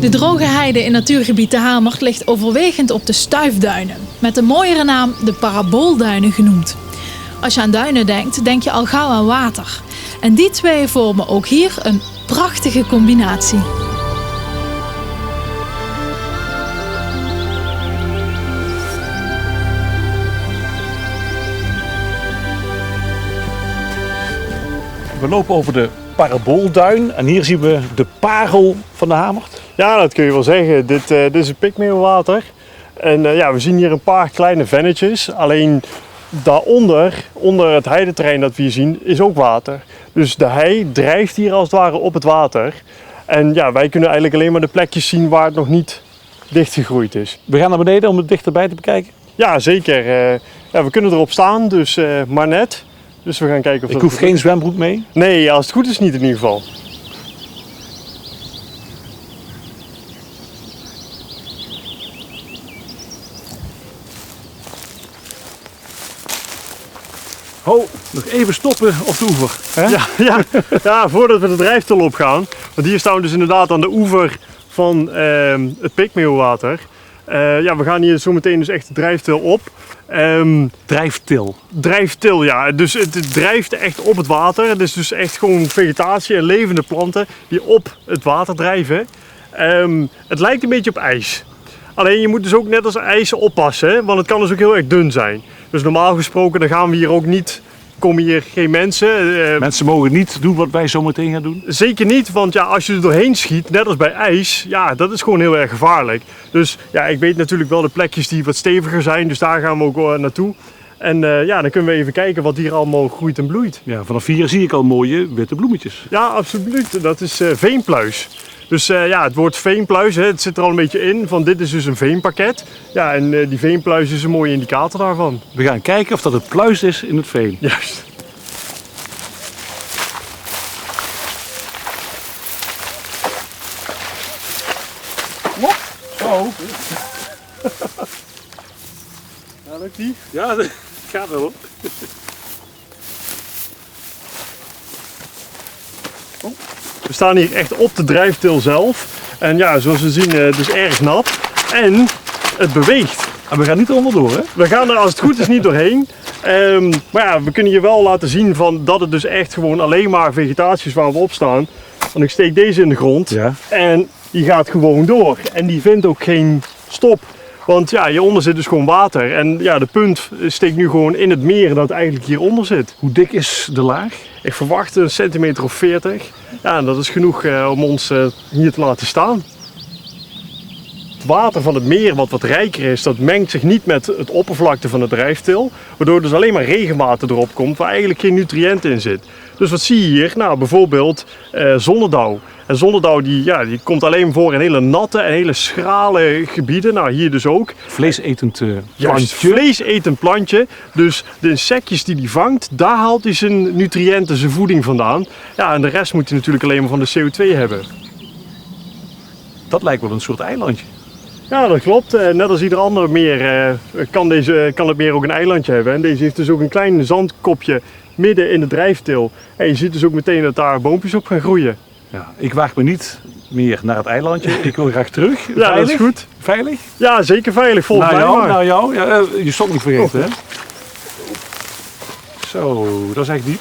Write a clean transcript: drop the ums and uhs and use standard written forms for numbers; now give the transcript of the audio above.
De droge heide in natuurgebied De Hamert ligt overwegend op de stuifduinen. Met de mooiere naam de paraboolduinen genoemd. Als je aan duinen denkt, denk je al gauw aan water. En die twee vormen ook hier een prachtige combinatie. We lopen over de paraboolduin en hier zien we de parel van de Hamert. Ja, dat kun je wel zeggen. Dit is het pikmeelwater. En ja, we zien hier een paar kleine vennetjes. Alleen daaronder, onder het heideterrein dat we hier zien, is ook water. Dus de hei drijft hier als het ware op het water. En ja, wij kunnen eigenlijk alleen maar de plekjes zien waar het nog niet dichtgegroeid is. We gaan naar beneden om het dichterbij te bekijken. Ja, zeker. Ja, we kunnen erop staan, dus maar net. Dus we gaan kijken of Ik hoef geen zwembroek mee. Nee, als het goed is niet in ieder geval. Oh, nog even stoppen op de oever. Hè? Ja, voordat we de drijftil opgaan. Want hier staan we dus inderdaad aan de oever van het pikmeelwater. Ja, we gaan hier zo meteen dus echt de drijftil op. Drijftil. Drijftil, ja. Dus het drijft echt op het water. Het is dus echt gewoon vegetatie en levende planten die op het water drijven. Het lijkt een beetje op ijs. Alleen je moet dus ook net als ijs oppassen, want het kan dus ook heel erg dun zijn. Dus normaal gesproken dan gaan we hier ook niet, komen hier geen mensen. Mensen mogen niet doen wat wij zo meteen gaan doen? Zeker niet, want ja, als je er doorheen schiet, net als bij ijs, ja, dat is gewoon heel erg gevaarlijk. Dus ja, ik weet natuurlijk wel de plekjes die wat steviger zijn, dus daar gaan we ook naartoe. En ja, dan kunnen we even kijken wat hier allemaal groeit en bloeit. Ja, vanaf hier zie ik al mooie witte bloemetjes. Ja, absoluut. Dat is veenpluis. Dus ja, het woord veenpluis, hè, het zit er al een beetje in, van dit is dus een veenpakket. Ja, en die veenpluis is een mooie indicator daarvan. We gaan kijken of dat het pluis is in het veen. Juist. Zo. Ja, lukt die? Ja, dat gaat wel hoor. We staan hier echt op de drijftil zelf. En ja, zoals we zien, het is erg nat. En het beweegt. En we gaan niet onderdoor, hè? We gaan er als het goed is niet doorheen. Maar ja, we kunnen hier wel laten zien van dat het dus echt gewoon alleen maar vegetatie is waar we op staan. Want ik steek deze in de grond. Ja. En die gaat gewoon door. En die vindt ook geen stop. Want ja, hieronder zit dus gewoon water. En ja, de punt steekt nu gewoon in het meer dat eigenlijk hieronder zit. Hoe dik is de laag? Ik verwacht een centimeter of 40. Ja, en dat is genoeg om ons hier te laten staan. Het water van het meer, wat rijker is, dat mengt zich niet met het oppervlakte van de drijftil. Waardoor dus alleen maar regenwater erop komt waar eigenlijk geen nutriënten in zit. Dus wat zie je hier? Nou, bijvoorbeeld zonnedauw. En zonnedauw die komt alleen voor in hele natte en hele schrale gebieden. Nou, hier dus ook. Vleesetend plantje. Juist, vleesetend plantje. Dus de insectjes die vangt, daar haalt hij zijn nutriënten, zijn voeding vandaan. Ja, en de rest moet hij natuurlijk alleen maar van de CO2 hebben. Dat lijkt wel een soort eilandje. Ja, dat klopt. Net als ieder ander meer kan het meer ook een eilandje hebben. En deze heeft dus ook een klein zandkopje midden in de drijftil. En je ziet dus ook meteen dat daar boompjes op gaan groeien. Ja, ik waag me niet meer naar het eilandje. Ik wil graag terug. Ja, Veilig? dat is goed. Veilig? Ja, zeker veilig. Volgens mij maar. Naar jou. Ja, je stond niet vergeten, hè? Zo, dat is echt diep.